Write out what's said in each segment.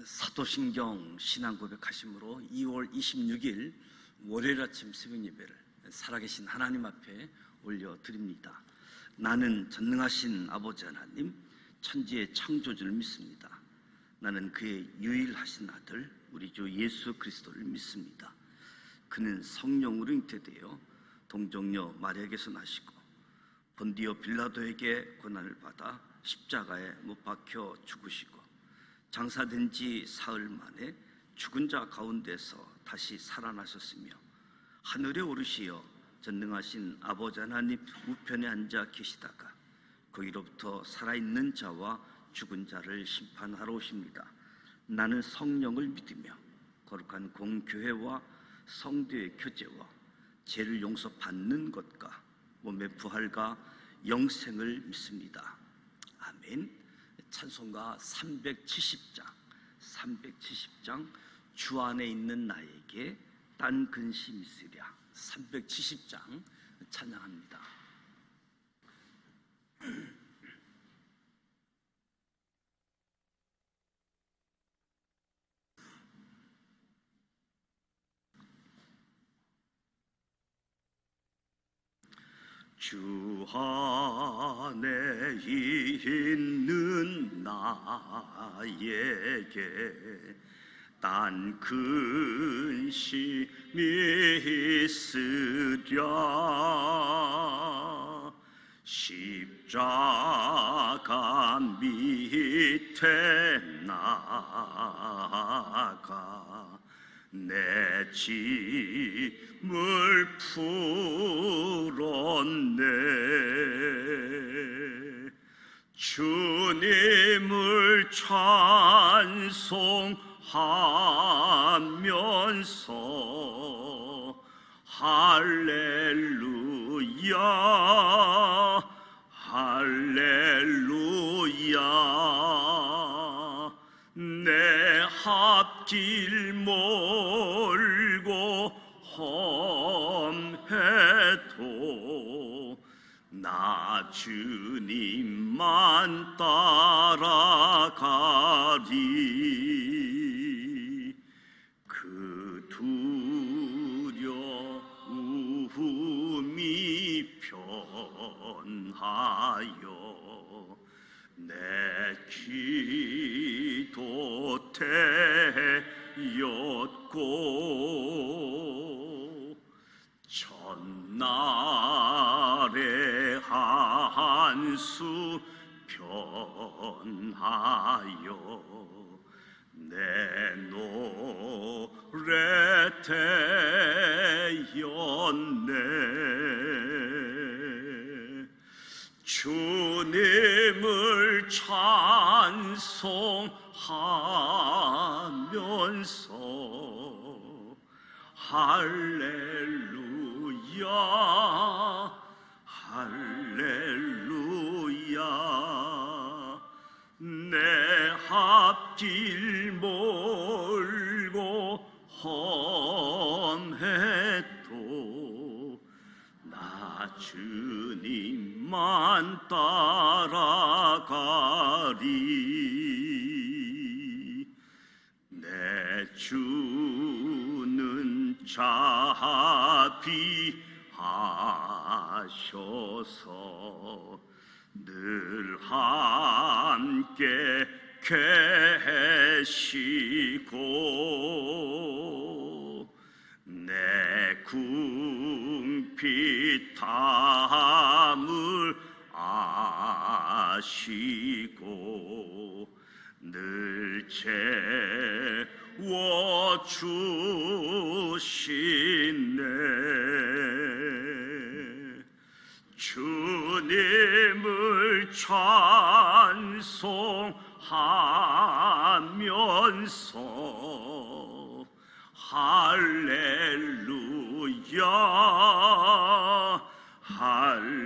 사도신경 신앙고백하심으로 2월 26일 월요일 아침 새벽 예배를 살아계신 하나님 앞에 올려드립니다. 나는 전능하신 아버지 하나님, 천지의 창조주를 믿습니다. 나는 그의 유일하신 아들 우리 주 예수 그리스도를 믿습니다. 그는 성령으로 잉태되어 동정녀 마리아에게서 나시고 본디오 빌라도에게 고난을 받아 십자가에 못 박혀 죽으시고 장사된 지 사흘 만에 죽은 자 가운데서 다시 살아나셨으며 하늘에 오르시어 전능하신 아버지 하나님 우편에 앉아 계시다가 거기로부터 살아있는 자와 죽은 자를 심판하러 오십니다. 나는 성령을 믿으며 거룩한 공교회와 성도의 교제와 죄를 용서받는 것과 몸의 부활과 영생을 믿습니다. 아멘. 찬송가 370장 주 안에 있는 나에게 딴 근심 있으랴. 370장 찬양합니다. 주 안에 있는 나에게 딴 근심이 있으랴. 십자가 밑에 나가 내 짐을 풀었네. 주님을 찬송하면서 할렐루야 할렐루야. 내 앞길 멀고 험해도 나 주님만 따라가리. 그 두려움이 변하여 내 기도 되었고 전날의 한수 변하여 내 노래 되었네. 주님을 찬송하면서 할렐루야 할렐루야. 내 앞길 멀고 험해도 나 주님만 따라가리. 내 주는 자비하셔서 늘 함께 계시고 내 궁핍함을 아시고 늘 채워주시네. 주님을 찬송하면서 할렐루야 할렐루야.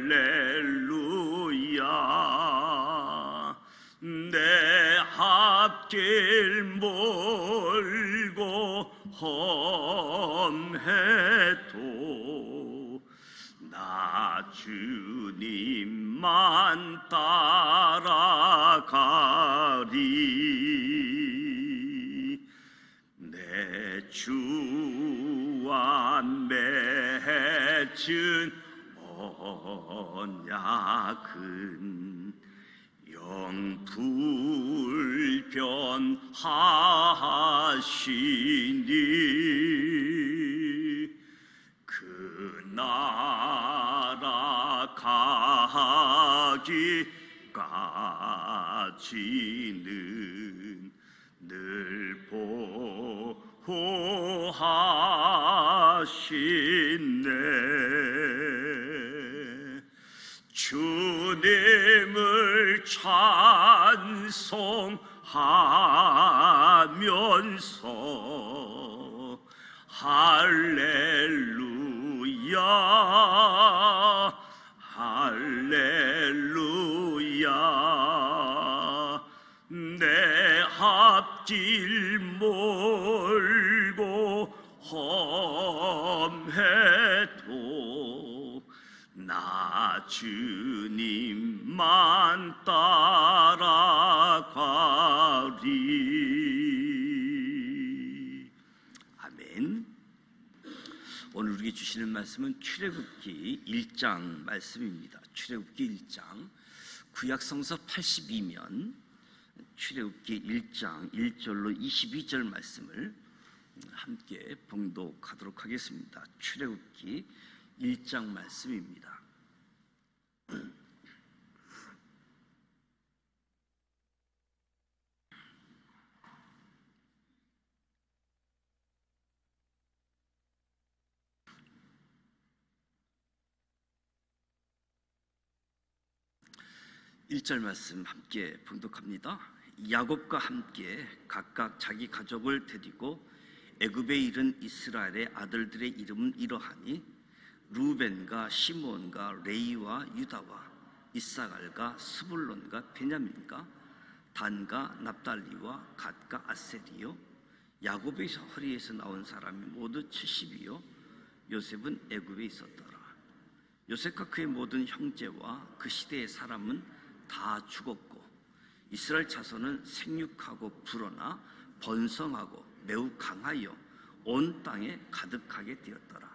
내 앞길 멀고 험해도 나 주님만 따라가리. 주와 맺은 언약은 영불변하시니 그 나라 가기까지는 늘 보호하시네. 주님을 찬송하면서 할렐루야 할렐루야. 내 앞길 멀고 험해도 나 주님만 따라가리. 아멘. 오늘 우리에게 주시는 말씀은 출애굽기 1장 말씀입니다. 출애굽기 1장 구약성서 82면 출애굽기 1장 1절로 22절 말씀을 함께 봉독하도록 하겠습니다. 출애굽기 1장 말씀입니다. 일 절 말씀 함께 봉독합니다. 야곱과 함께 각각 자기 가족을 데리고 애굽에 이른 이스라엘의 아들들의 이름은 이러하니 루벤과 시므온과 레이와 유다와 이사갈과 스불론과 베냐민과 단과 납달리와 갓과 아셀이요. 야곱의 허리에서 나온 사람이 모두 70이요. 요셉은 애굽에 있었더라. 요셉과 그의 모든 형제와 그 시대의 사람은 다 죽었고 이스라엘 자손은 생육하고 불어나 번성하고 매우 강하여 온 땅에 가득하게 되었더라.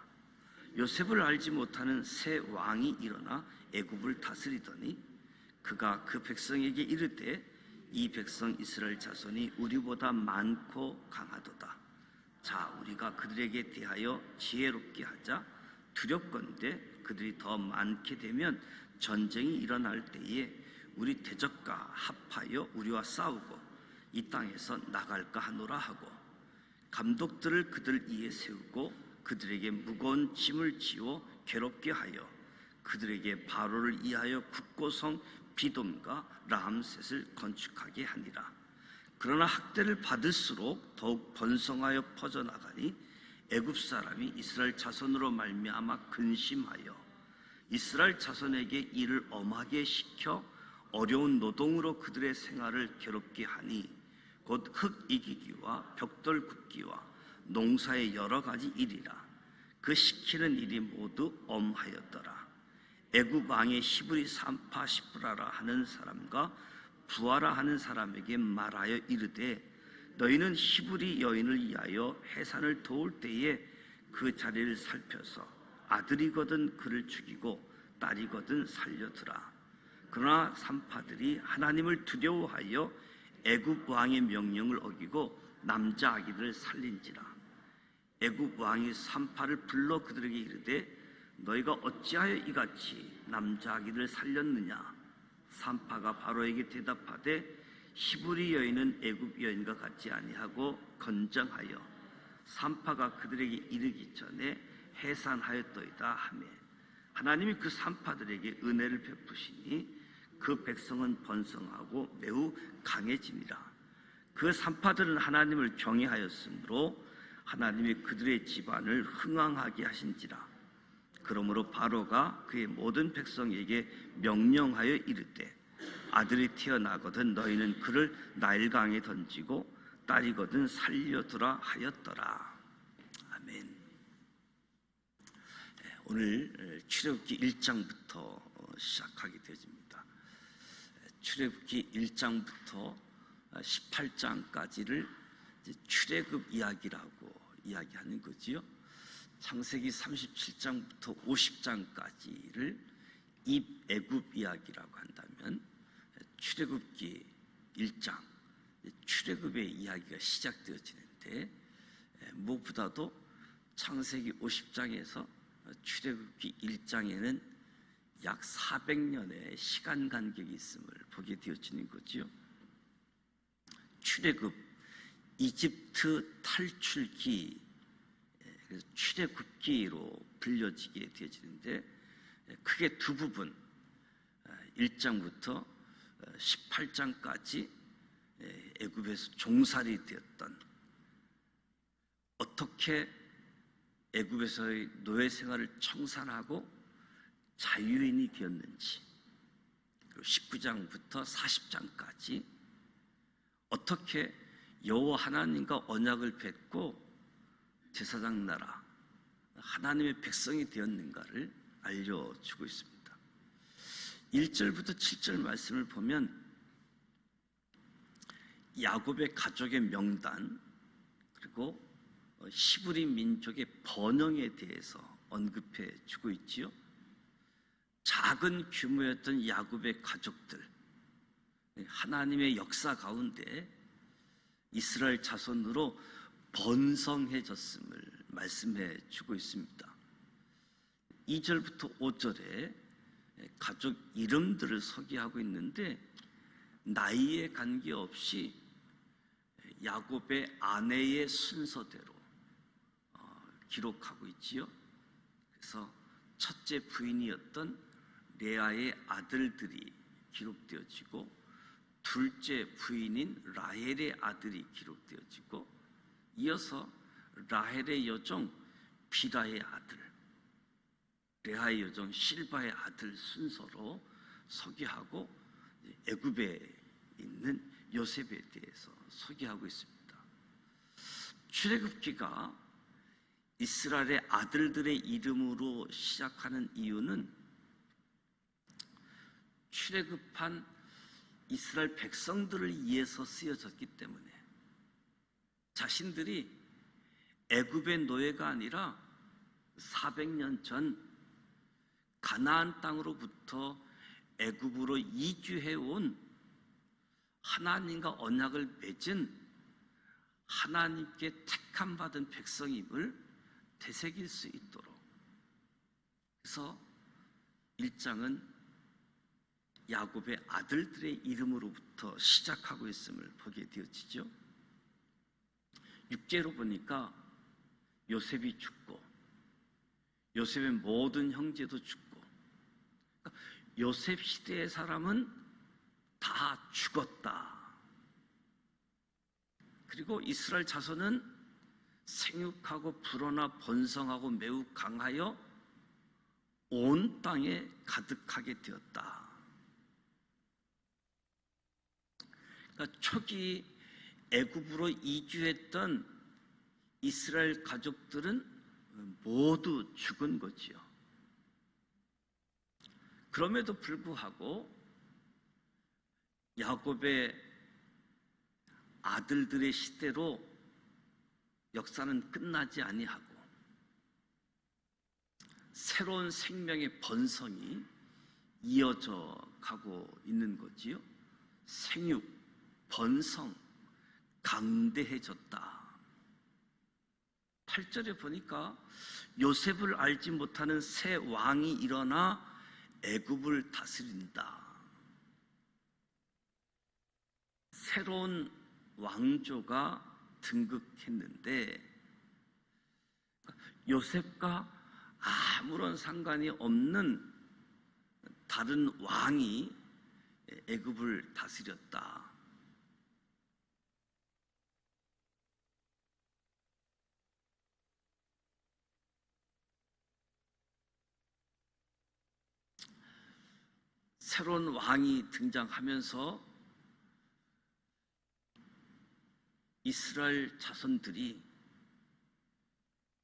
요셉을 알지 못하는 새 왕이 일어나 애굽을 다스리더니 그가 그 백성에게 이르되 이 백성 이스라엘 자손이 우리보다 많고 강하도다. 자, 우리가 그들에게 대하여 지혜롭게 하자. 두렵건대 그들이 더 많게 되면 전쟁이 일어날 때에 우리 대적과 합하여 우리와 싸우고 이 땅에서 나갈까 하노라 하고 감독들을 그들 위에 세우고 그들에게 무거운 짐을 지워 괴롭게 하여 그들에게 바로를 이하여 국고성 비돔과 라암셋을 건축하게 하니라. 그러나 학대를 받을수록 더욱 번성하여 퍼져나가니 애굽 사람이 이스라엘 자손으로 말미암아 근심하여 이스라엘 자손에게 일을 엄하게 시켜 어려운 노동으로 그들의 생활을 괴롭게 하니 곧 흙 이기기와 벽돌 굽기와 농사의 여러 가지 일이라. 그 시키는 일이 모두 엄하였더라. 애굽 왕의 히브리 산파 시브라라 하는 사람과 부하라 하는 사람에게 말하여 이르되 너희는 히브리 여인을 위하여 해산을 도울 때에 그 자리를 살펴서 아들이거든 그를 죽이고 딸이거든 살려두라. 그러나 산파들이 하나님을 두려워하여 애굽 왕의 명령을 어기고 남자 아기들을 살린지라. 애굽 왕이 산파를 불러 그들에게 이르되 너희가 어찌하여 이같이 남자 아기들을 살렸느냐. 산파가 바로에게 대답하되 히브리 여인은 애굽 여인과 같지 아니하고 건장하여 산파가 그들에게 이르기 전에 해산하였더이다 하매 하나님이 그 산파들에게 은혜를 베푸시니 그 백성은 번성하고 매우 강해지니라. 그 산파들은 하나님을 경외하였으므로 하나님이 그들의 집안을 흥왕하게 하신지라. 그러므로 바로가 그의 모든 백성에게 명령하여 이르되 아들이 태어나거든 너희는 그를 나일강에 던지고 딸이거든 살려두라 하였더라. 아멘. 오늘 출애굽기 1장부터 시작하게 되어집니다. 출애굽기 1장부터 18장까지를 출애굽 이야기라고 이야기하는 거지요. 창세기 37장부터 50장까지를 입애굽 이야기라고 한다면 출애굽기 1장 출애굽의 이야기가 시작되어지는데, 무엇보다도 창세기 50장에서 출애굽기 1장에는 약 400년의 시간 간격이 있음을 보게 되어지는 거지요. 출애굽, 이집트 탈출기, 출애굽기로 불려지게 되어지는데, 크게 두 부분, 1장부터 18장까지 애굽에서 종살이 되었던, 어떻게 애굽에서의 노예 생활을 청산하고 자유인이 되었는지, 그리고 19장부터 40장까지 어떻게 여호와 하나님과 언약을 맺고 제사장 나라 하나님의 백성이 되었는가를 알려주고 있습니다. 1절부터 7절 말씀을 보면 야곱의 가족의 명단, 그리고 히브리 민족의 번영에 대해서 언급해 주고 있지요. 작은 규모였던 야곱의 가족들, 하나님의 역사 가운데 이스라엘 자손으로 번성해졌음을 말씀해 주고 있습니다. 2절부터 5절에 가족 이름들을 소개하고 있는데, 나이에 관계없이 야곱의 아내의 순서대로 기록하고 있지요. 그래서 첫째 부인이었던 레아의 아들들이 기록되어지고, 둘째 부인인 라헬의 아들이 기록되어지고, 이어서 라헬의 여종 비라의 아들, 레아의 여종 실바의 아들 순서로 소개하고, 애굽에 있는 요셉에 대해서 소개하고 있습니다. 출애굽기가 이스라엘의 아들들의 이름으로 시작하는 이유는 출애굽한 이스라엘 백성들을 위해서 쓰여졌기 때문에, 자신들이 애굽의 노예가 아니라 400년 전 가나안 땅으로부터 애굽으로 이주해온 하나님과 언약을 맺은 하나님께 택함 받은 백성임을 되새길 수 있도록, 그래서 1장은 야곱의 아들들의 이름으로부터 시작하고 있음을 보게 되어지죠. 6제로 보니까 요셉이 죽고 요셉의 모든 형제도 죽고, 그러니까 요셉 시대의 사람은 다 죽었다. 그리고 이스라엘 자손은 생육하고 불어나 번성하고 매우 강하여 온 땅에 가득하게 되었다. 그러니까 초기 애굽으로 이주했던 이스라엘 가족들은 모두 죽은 거지요. 그럼에도 불구하고 야곱의 아들들의 시대로 역사는 끝나지 아니하고 새로운 생명의 번성이 이어져 가고 있는 거지요. 생육, 번성, 강대해졌다. 8절에 보니까 요셉을 알지 못하는 새 왕이 일어나 애굽을 다스린다. 새로운 왕조가 등극했는데, 요셉과 아무런 상관이 없는 다른 왕이 애굽을 다스렸다. 새로운 왕이 등장하면서 이스라엘 자손들이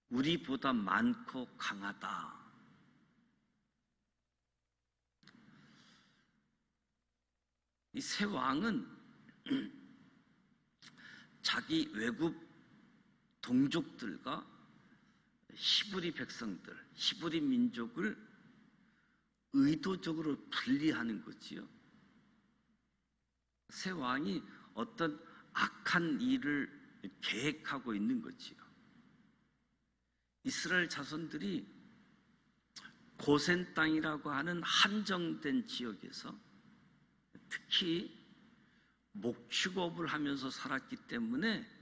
우리보다 많고 강하다. 이 새 왕은 자기 외국 동족들과 히브리 백성들, 히브리 민족을 의도적으로 분리하는 거지요. 새 왕이 어떤 악한 일을 계획하고 있는 거지요. 이스라엘 자손들이 고센 땅이라고 하는 한정된 지역에서 특히 목축업을 하면서 살았기 때문에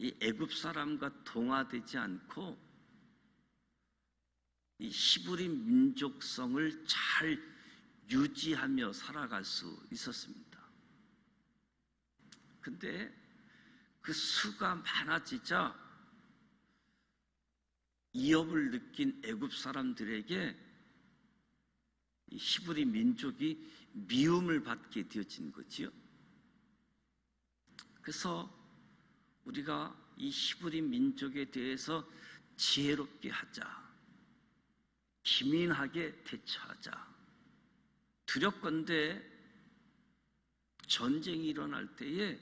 이 애굽 사람과 동화되지 않고 이 히브리 민족성을 잘 유지하며 살아갈 수 있었습니다. 근데 그 수가 많아지자 위협을 느낀 애굽 사람들에게 이 히브리 민족이 미움을 받게 되어진 거지요. 그래서 우리가 이 히브리 민족에 대해서 지혜롭게 하자, 기민하게 대처하자. 두렵건대 전쟁이 일어날 때에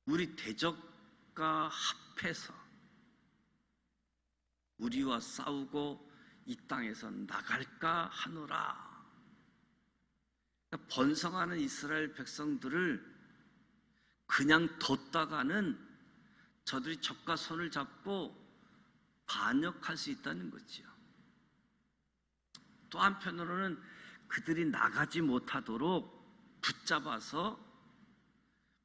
우리 대적과 합해서 우리와 싸우고 이 땅에서 나갈까 하노라. 그러니까 번성하는 이스라엘 백성들을 그냥 뒀다가는 저들이 적과 손을 잡고 반역할 수 있다는 거지요. 또 한편으로는 그들이 나가지 못하도록 붙잡아서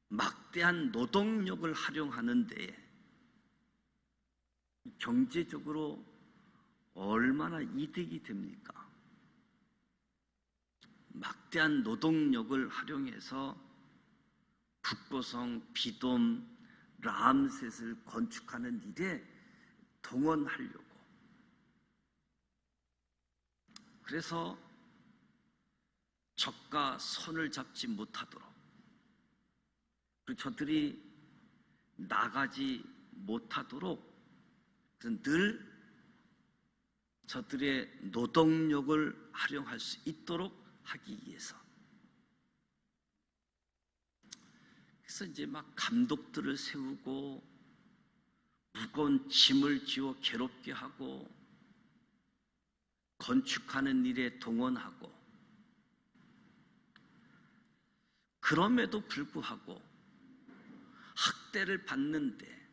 막대한 노동력을 활용하는 데에 경제적으로 얼마나 이득이 됩니까? 막대한 노동력을 활용해서 북고성, 비돔, 람셋을 건축하는 일에 동원하려고. 그래서 적과 손을 잡지 못하도록, 그리고 저들이 나가지 못하도록 늘 저들의 노동력을 활용할 수 있도록 하기 위해서. 그래서 이제 막 감독들을 세우고 무거운 짐을 지워 괴롭게 하고 건축하는 일에 동원하고, 그럼에도 불구하고 학대를 받는데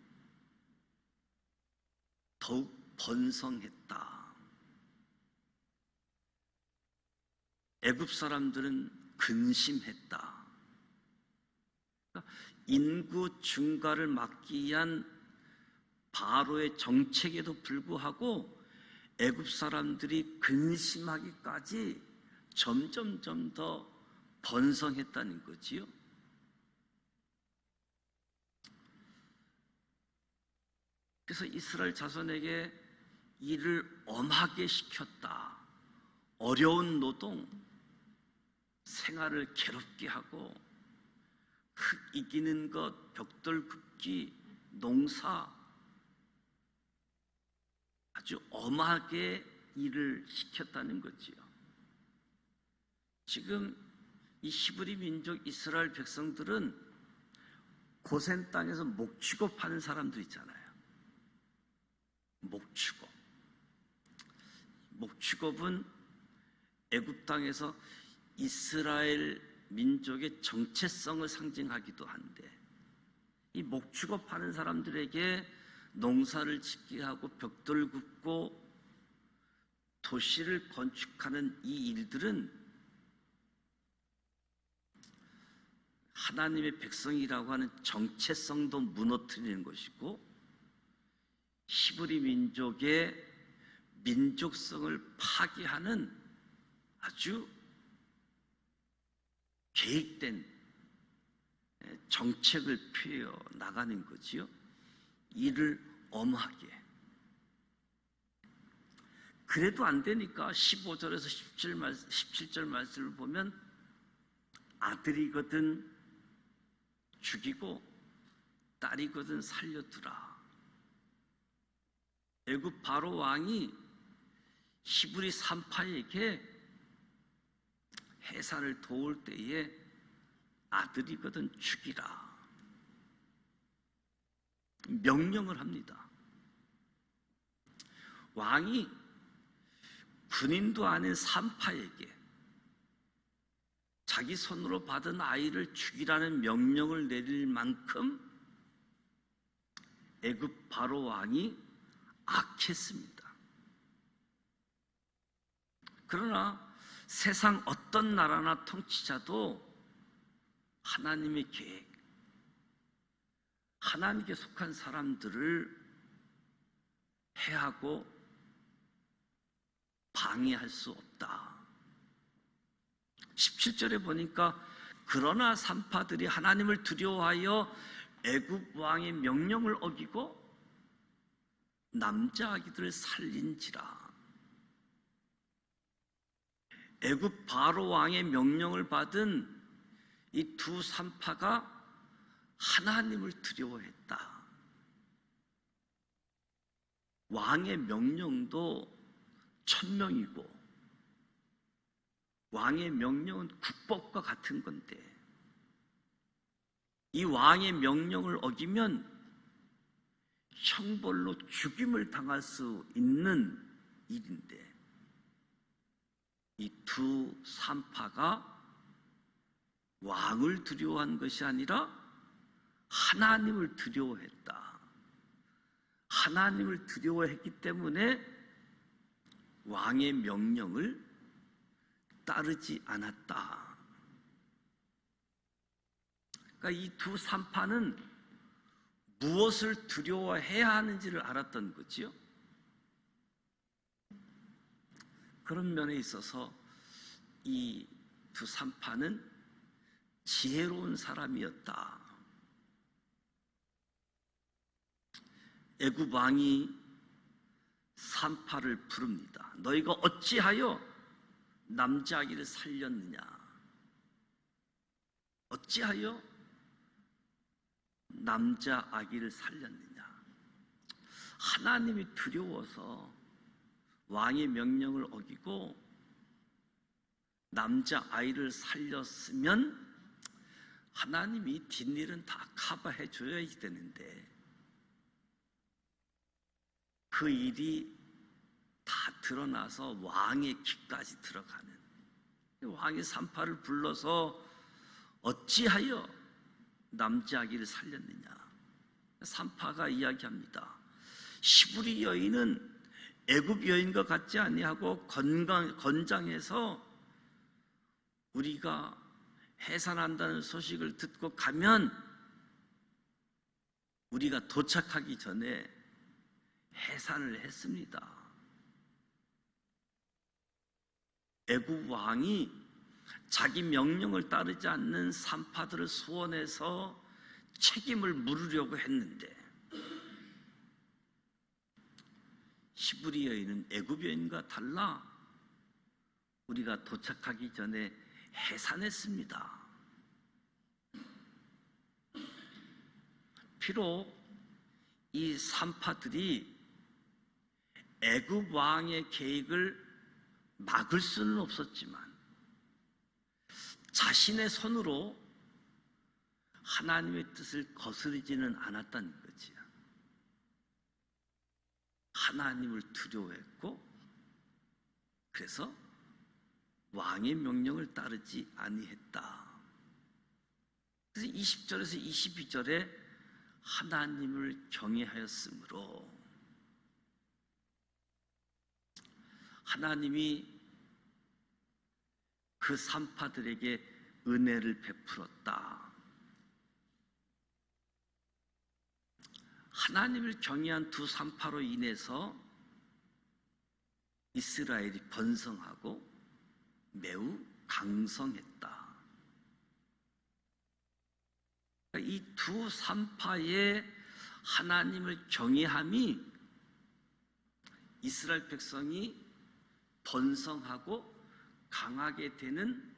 더욱 번성했다. 애굽 사람들은 근심했다. 인구 증가를 막기 위한 바로의 정책에도 불구하고 애굽 사람들이 근심하기까지 점점 더 번성했다는 거지요. 그래서 이스라엘 자손에게 일을 엄하게 시켰다. 어려운 노동, 생활을 괴롭게 하고 흙 이기는 것, 벽돌 굽기, 농사, 아주 엄하게 일을 시켰다는 거지요. 지금 이 히브리 민족 이스라엘 백성들은 고센 땅에서 목축업하는 사람들 있잖아요. 목축업은 애굽 땅에서 이스라엘 민족의 정체성을 상징하기도 한데, 이 목축업하는 사람들에게 농사를 짓게 하고 벽돌 굽고 도시를 건축하는 이 일들은 하나님의 백성이라고 하는 정체성도 무너뜨리는 것이고, 히브리 민족의 민족성을 파괴하는 아주 계획된 정책을 펴 나가는 거지요. 이를 엄하게. 그래도 안 되니까 15절에서 17절 말씀을 보면 아들이거든 죽이고 딸이거든 살려두라. 애굽 바로 왕이 히브리 산파에게 해산을 도울 때에 아들이거든 죽이라. 명령을 합니다. 왕이 군인도 아닌 산파에게 자기 손으로 받은 아이를 죽이라는 명령을 내릴 만큼 애굽 바로 왕이 악했습니다. 그러나 세상 어떤 나라나 통치자도 하나님의 계획, 하나님께 속한 사람들을 해하고 방해할 수 없다. 17절에 보니까 그러나 산파들이 하나님을 두려워하여 애굽 왕의 명령을 어기고 남자 아기들을 살린지라. 애굽 바로 왕의 명령을 받은 이 두 산파가 하나님을 두려워했다. 왕의 명령도 천명이고 왕의 명령은 국법과 같은 건데 이 왕의 명령을 어기면 형벌로 죽임을 당할 수 있는 일인데 이 두 산파가 왕을 두려워한 것이 아니라 하나님을 두려워했다. 하나님을 두려워했기 때문에 왕의 명령을 따르지 않았다. 그러니까 이 두 산파는 무엇을 두려워해야 하는지를 알았던 거지요. 그런 면에 있어서 이 두 산파는 지혜로운 사람이었다. 애굽 왕이 산파를 부릅니다. 너희가 어찌하여 남자 아기를 살렸느냐? 어찌하여 남자 아기를 살렸느냐? 하나님이 두려워서 왕의 명령을 어기고 남자 아이를 살렸으면 하나님이 뒷일은 다 커버해 줘야 되는데 그 일이 다 드러나서 왕의 귀까지 들어가는, 왕이 산파를 불러서 어찌하여 남자 아기를 살렸느냐? 산파가 이야기합니다. 시브리 여인은 애굽 여인과 같지 아니하고 건장해서 우리가 해산한다는 소식을 듣고 가면 우리가 도착하기 전에 해산을 했습니다. 애굽 왕이 자기 명령을 따르지 않는 산파들을 소원해서 책임을 물으려고 했는데 시브리 여인은 애굽 여인과 달라 우리가 도착하기 전에 해산했습니다. 비록 이 산파들이 애굽 왕의 계획을 막을 수는 없었지만 자신의 손으로 하나님의 뜻을 거스르지는 않았다는 거지요. 하나님을 두려워했고 그래서 왕의 명령을 따르지 아니했다. 그래서 20절에서 22절에 하나님을 경외하였으므로 하나님이 그 산파들에게 은혜를 베풀었다. 하나님을 경외한 두 산파로 인해서 이스라엘이 번성하고 매우 강성했다. 이 두 산파의 하나님을 경외함이 이스라엘 백성이 번성하고 강하게 되는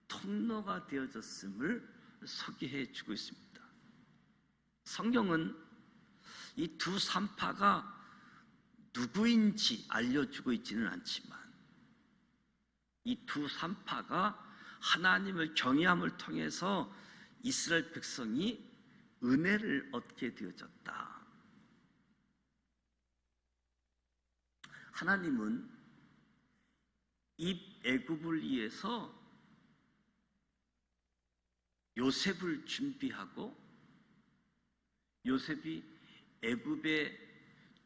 통로가 되어졌음을 소개해 주고 있습니다. 성경은 이 두 산파가 누구인지 알려주고 있지는 않지만 이 두 산파가 하나님을 경외함을 통해서 이스라엘 백성이 은혜를 얻게 되어졌다. 하나님은 이 애굽을 위해서 요셉을 준비하고 요셉이 애굽의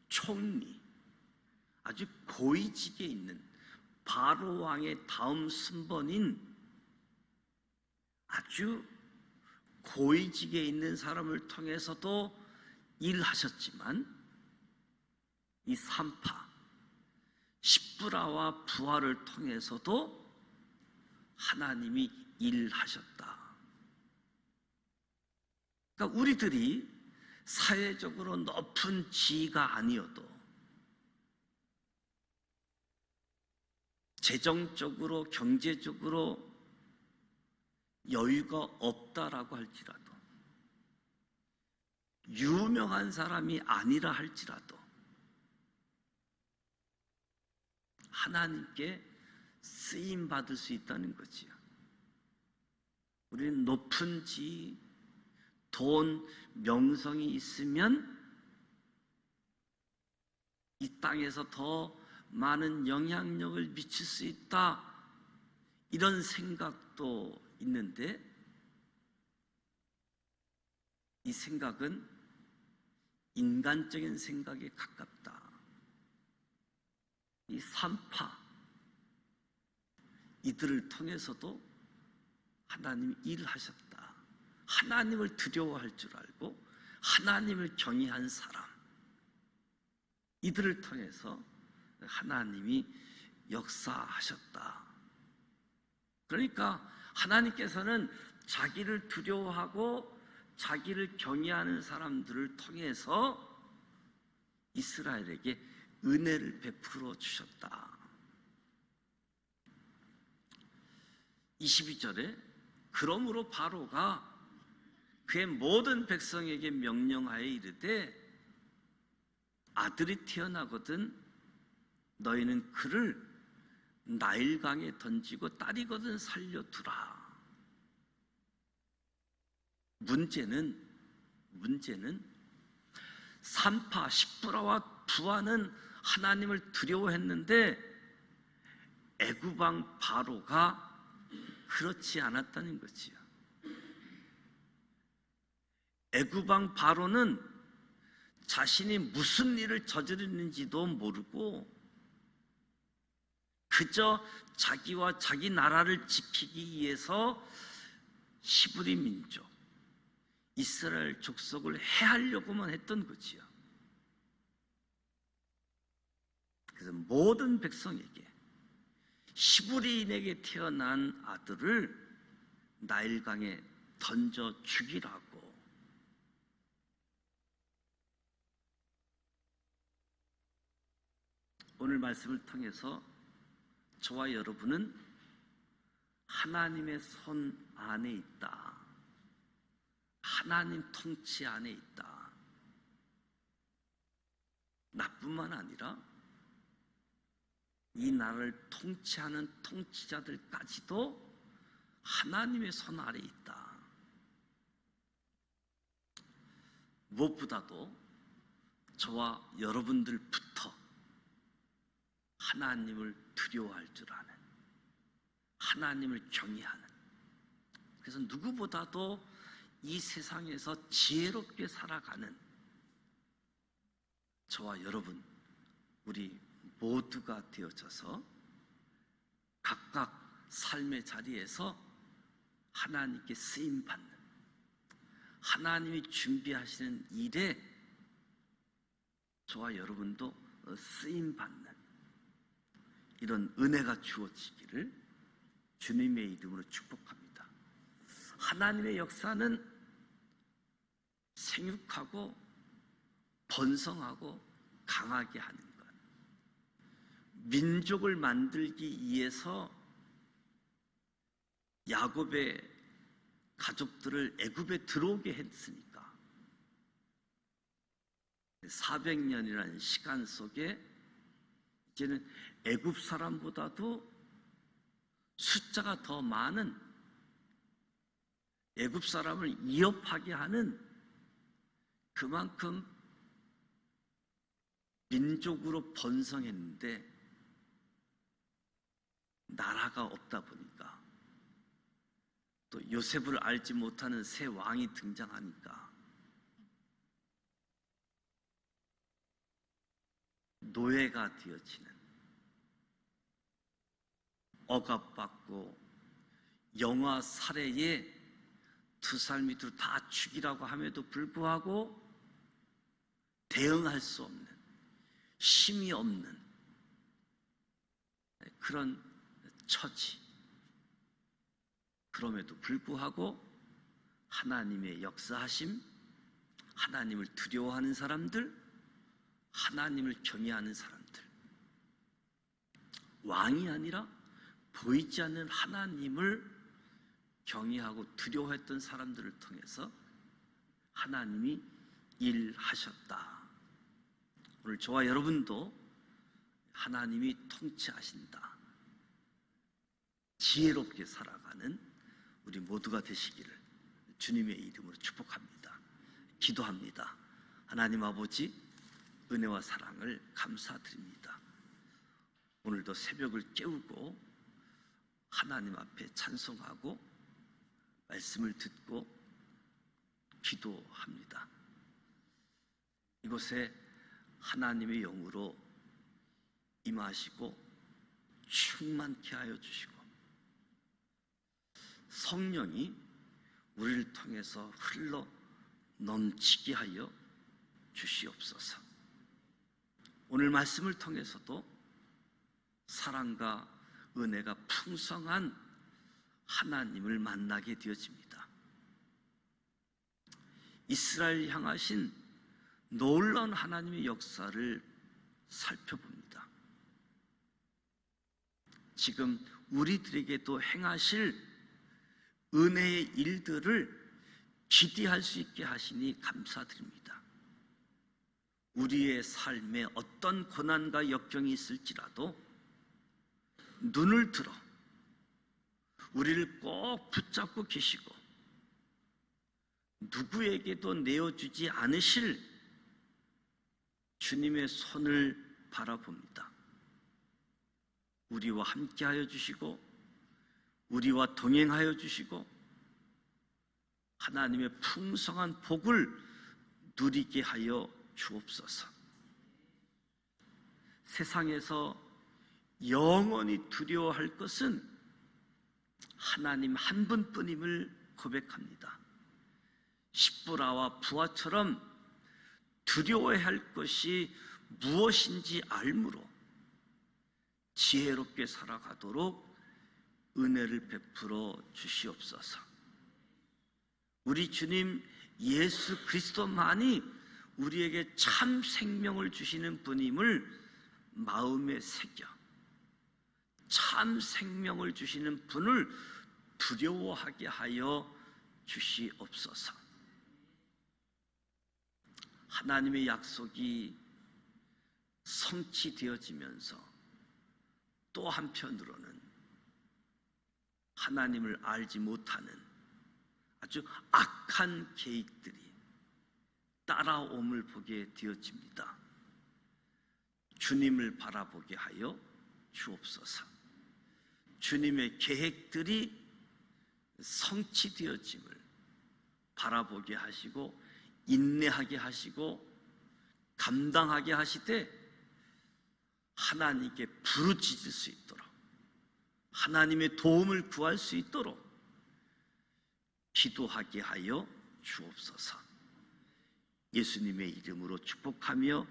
총리, 아주 고위직에 있는 바로 왕의 다음 순번인 아주 고위직에 있는 사람을 통해서도 일하셨지만 이 산파 십브라와 부하를 통해서도 하나님이 일하셨다. 그러니까 우리들이 사회적으로 높은 지위가 아니어도 재정적으로 경제적으로 여유가 없다라고 할지라도 유명한 사람이 아니라 할지라도 하나님께 쓰임 받을 수 있다는 거지요. 우리는 높은 지위, 돈, 명성이 있으면 이 땅에서 더 많은 영향력을 미칠 수 있다, 이런 생각도 있는데 이 생각은 인간적인 생각에 가깝다. 이 산파 이들을 통해서도 하나님이 일하셨다. 하나님을 두려워할 줄 알고 하나님을 경외한 사람, 이들을 통해서 하나님이 역사하셨다. 그러니까 하나님께서는 자기를 두려워하고 자기를 경외하는 사람들을 통해서 이스라엘에게 은혜를 베풀어 주셨다. 22절에 그러므로 바로가 그의 모든 백성에게 명령하여 이르되 아들이 태어나거든 너희는 그를 나일강에 던지고 딸이거든 살려두라. 문제는 산파 십브라와 부하는 하나님을 두려워했는데 애굽 왕 바로가 그렇지 않았다는 거지요. 애굽 왕 바로는 자신이 무슨 일을 저지르는지도 모르고 그저 자기와 자기 나라를 지키기 위해서 히브리 민족 이스라엘 족속을 해하려고만 했던 거지요. 그래서 모든 백성에게 히브리인에게 태어난 아들을 나일강에 던져 죽이라고. 오늘 말씀을 통해서 저와 여러분은 하나님의 손 안에 있다. 하나님 통치 안에 있다. 나뿐만 아니라 이 나라를 통치하는 통치자들까지도 하나님의 손 아래 있다. 무엇보다도 저와 여러분들부터 하나님을 두려워할 줄 아는, 하나님을 경외하는, 그래서 누구보다도 이 세상에서 지혜롭게 살아가는 저와 여러분, 우리 모두가 되어져서 각각 삶의 자리에서 하나님께 쓰임받는, 하나님이 준비하시는 일에 저와 여러분도 쓰임받는 이런 은혜가 주어지기를 주님의 이름으로 축복합니다. 하나님의 역사는 생육하고 번성하고 강하게 하는 것, 민족을 만들기 위해서 야곱의 가족들을 애굽에 들어오게 했으니까 400년이라는 시간 속에 이제는 애굽 사람보다도 숫자가 더 많은, 애굽 사람을 위협하게 하는 그만큼 민족으로 번성했는데 나라가 없다 보니까, 또 요셉을 알지 못하는 새 왕이 등장하니까 노예가 되어지는, 억압받고 영아 살해에 두 살 밑으로 다 죽이라고 함에도 불구하고 대응할 수 없는, 힘이 없는 그런 처지. 그럼에도 불구하고 하나님의 역사하심, 하나님을 두려워하는 사람들, 하나님을 경외하는 사람들, 왕이 아니라 보이지 않는 하나님을 경외하고 두려워했던 사람들을 통해서 하나님이 일하셨다. 오늘 저와 여러분도 하나님이 통치하신다, 지혜롭게 살아가는 우리 모두가 되시기를 주님의 이름으로 축복합니다. 기도합니다. 하나님 아버지, 은혜와 사랑을 감사드립니다. 오늘도 새벽을 깨우고 하나님 앞에 찬송하고 말씀을 듣고 기도합니다. 이곳에 하나님의 영으로 임하시고 충만케 하여 주시고, 성령이 우리를 통해서 흘러 넘치게 하여 주시옵소서. 오늘 말씀을 통해서도 사랑과 은혜가 풍성한 하나님을 만나게 되어집니다. 이스라엘 향하신 놀라운 하나님의 역사를 살펴봅니다. 지금 우리들에게도 행하실 은혜의 일들을 기대할 수 있게 하시니 감사드립니다. 우리의 삶에 어떤 고난과 역경이 있을지라도 눈을 들어 우리를 꼭 붙잡고 계시고 누구에게도 내어주지 않으실 주님의 손을 바라봅니다. 우리와 함께하여 주시고 우리와 동행하여 주시고 하나님의 풍성한 복을 누리게 하여 주옵소서. 세상에서 영원히 두려워할 것은 하나님 한 분뿐임을 고백합니다. 십부라와 부하처럼 두려워해야 할 것이 무엇인지 알므로 지혜롭게 살아가도록 은혜를 베풀어 주시옵소서. 우리 주님 예수 그리스도만이 우리에게 참 생명을 주시는 분임을 마음에 새겨 참 생명을 주시는 분을 두려워하게 하여 주시옵소서. 하나님의 약속이 성취되어지면서 또 한편으로는 하나님을 알지 못하는 아주 악한 계획들이 따라옴을 보게 되어집니다. 주님을 바라보게 하여 주옵소서. 주님의 계획들이 성취되어짐을 바라보게 하시고 인내하게 하시고 감당하게 하시되 하나님께 부르짖을 수 있도록 하나님의 도움을 구할 수 있도록 기도하게 하여 주옵소서. 예수님의 이름으로 축복하며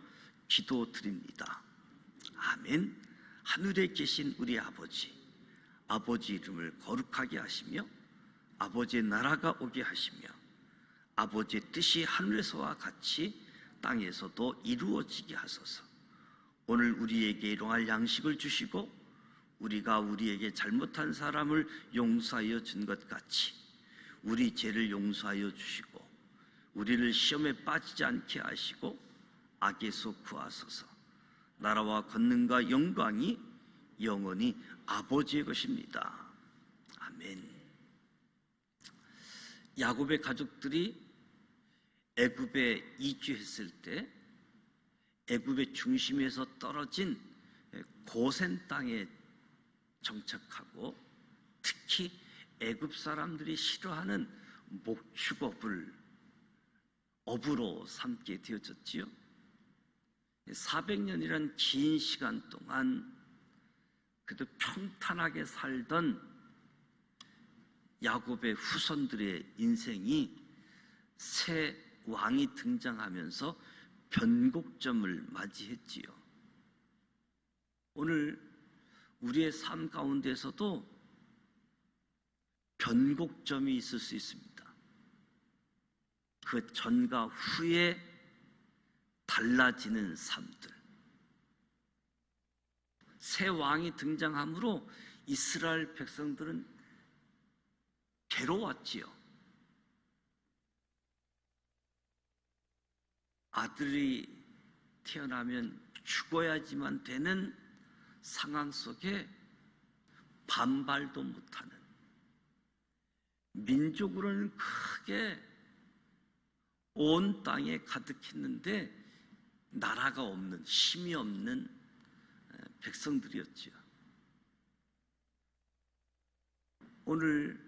기도드립니다. 아멘. 하늘에 계신 우리 아버지, 아버지 이름을 거룩하게 하시며 아버지의 나라가 오게 하시며 아버지의 뜻이 하늘에서와 같이 땅에서도 이루어지게 하소서. 오늘 우리에게 일용할 양식을 주시고 우리가 우리에게 잘못한 사람을 용서하여 준 것 같이 우리 죄를 용서하여 주시고 우리를 시험에 빠지지 않게 하시고 악에서 구하소서. 나라와 권능과 영광이 영원히 아버지의 것입니다. 아멘. 야곱의 가족들이 애굽에 이주했을 때 애굽의 중심에서 떨어진 고센 땅에 정착하고, 특히 애굽 사람들이 싫어하는 목축업을 업으로 삼게 되어졌지요. 400년이란 긴 시간 동안 그래도 평탄하게 살던 야곱의 후손들의 인생이 새 왕이 등장하면서 변곡점을 맞이했지요. 오늘 우리의 삶 가운데서도 변곡점이 있을 수 있습니다. 그 전과 후에 달라지는 삶들. 새 왕이 등장함으로 이스라엘 백성들은 괴로웠지요. 아들이 태어나면 죽어야지만 되는 상황 속에 반발도 못하는, 민족으로는 크게 온 땅에 가득했는데 나라가 없는, 힘이 없는 백성들이었지요. 오늘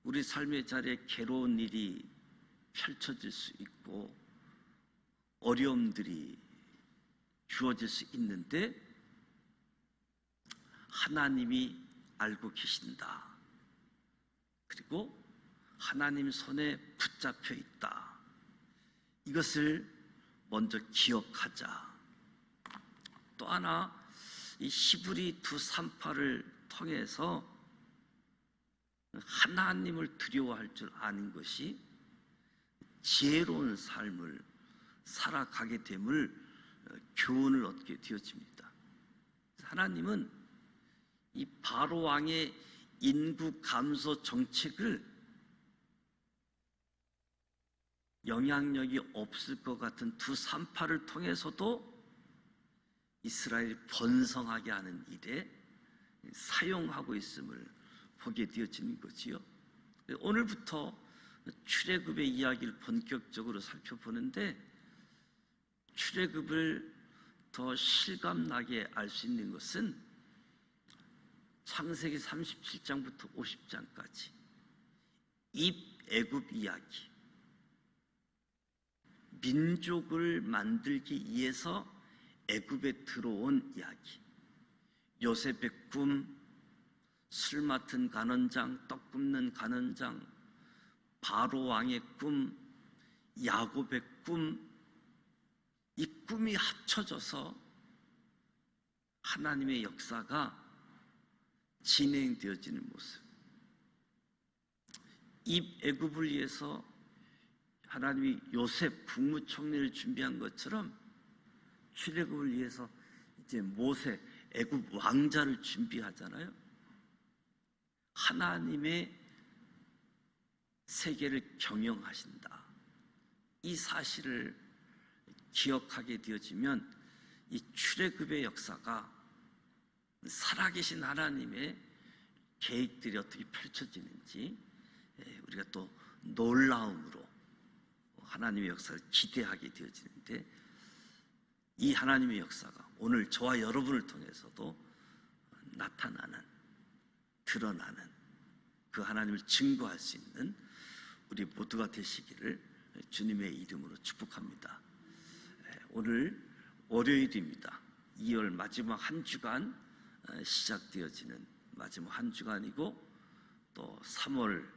우리 삶의 자리에 괴로운 일이 펼쳐질 수 있고 어려움들이 주어질 수 있는데 하나님이 알고 계신다. 그리고 하나님 손에 붙잡혀 있다. 이것을 먼저 기억하자. 또 하나, 이 히브리 2:38을 통해서 하나님을 두려워할 줄 아는 것이 지혜로운 삶을 살아가게 됨을 교훈을 얻게 되어집니다. 하나님은 이 바로 왕의 인구 감소 정책을 영향력이 없을 것 같은 2:38을 통해서도 이스라엘이 번성하게 하는 일에 사용하고 있음을 보게 되어지는 거지요. 오늘부터 출애굽의 이야기를 본격적으로 살펴보는데, 출애굽을 더 실감나게 알 수 있는 것은 창세기 37장부터 50장까지 입애굽 이야기, 민족을 만들기 위해서 애굽에 들어온 이야기, 요셉의 꿈, 술 맡은 간원장, 떡 굽는 간원장, 바로 왕의 꿈, 야곱의 꿈, 이 꿈이 합쳐져서 하나님의 역사가 진행되어지는 모습. 입애굽을 위해서 하나님이 요셉 국무총리를 준비한 것처럼 출애굽을 위해서 이제 모세 애굽 왕자를 준비하잖아요. 하나님의 세계를 경영하신다. 이 사실을 기억하게 되어지면 이 출애굽의 역사가 살아계신 하나님의 계획들이 어떻게 펼쳐지는지 우리가 또 놀라움으로 하나님의 역사를 기대하게 되어지는데, 이 하나님의 역사가 오늘 저와 여러분을 통해서도 나타나는, 드러나는 그 하나님을 증거할 수 있는 우리 모두가 되시기를 주님의 이름으로 축복합니다. 오늘 월요일입니다. 2월 마지막 한 주간 시작되어지는 마지막 한 주간이고, 또 3월을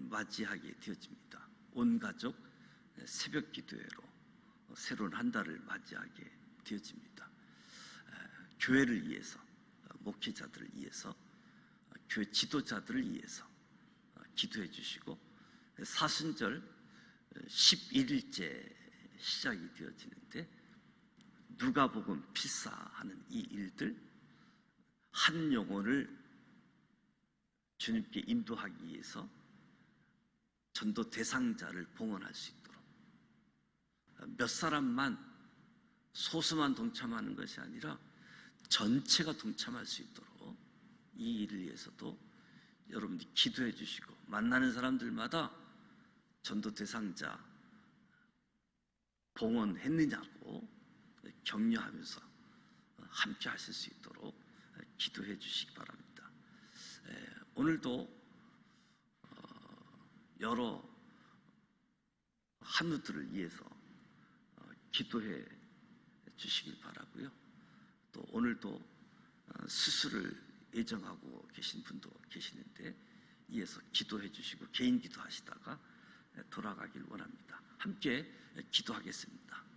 맞이하게 되어집니다. 온 가족 새벽 기도회로 새로운 한 달을 맞이하게 되어집니다. 교회를 위해서, 목회자들을 위해서, 교회 지도자들을 위해서 기도해 주시고, 사순절 11일째 시작이 되어지는데, 누가복음 필사하는 이 일들, 한 영혼을 주님께 인도하기 위해서 전도 대상자를 봉헌할 수 있도록, 몇 사람만, 소수만 동참하는 것이 아니라 전체가 동참할 수 있도록 이 일을 위해서도 여러분들이 기도해 주시고, 만나는 사람들마다 전도 대상자 봉헌했느냐고 격려하면서 함께 하실 수 있도록 기도해 주시기 바랍니다. 오늘도 여러 한우들을 위해서 기도해 주시길 바라고요. 또 오늘도 수술을 예정하고 계신 분도 계시는데 이에서 기도해 주시고 개인 기도하시다가 돌아가길 원합니다. 함께 기도하겠습니다.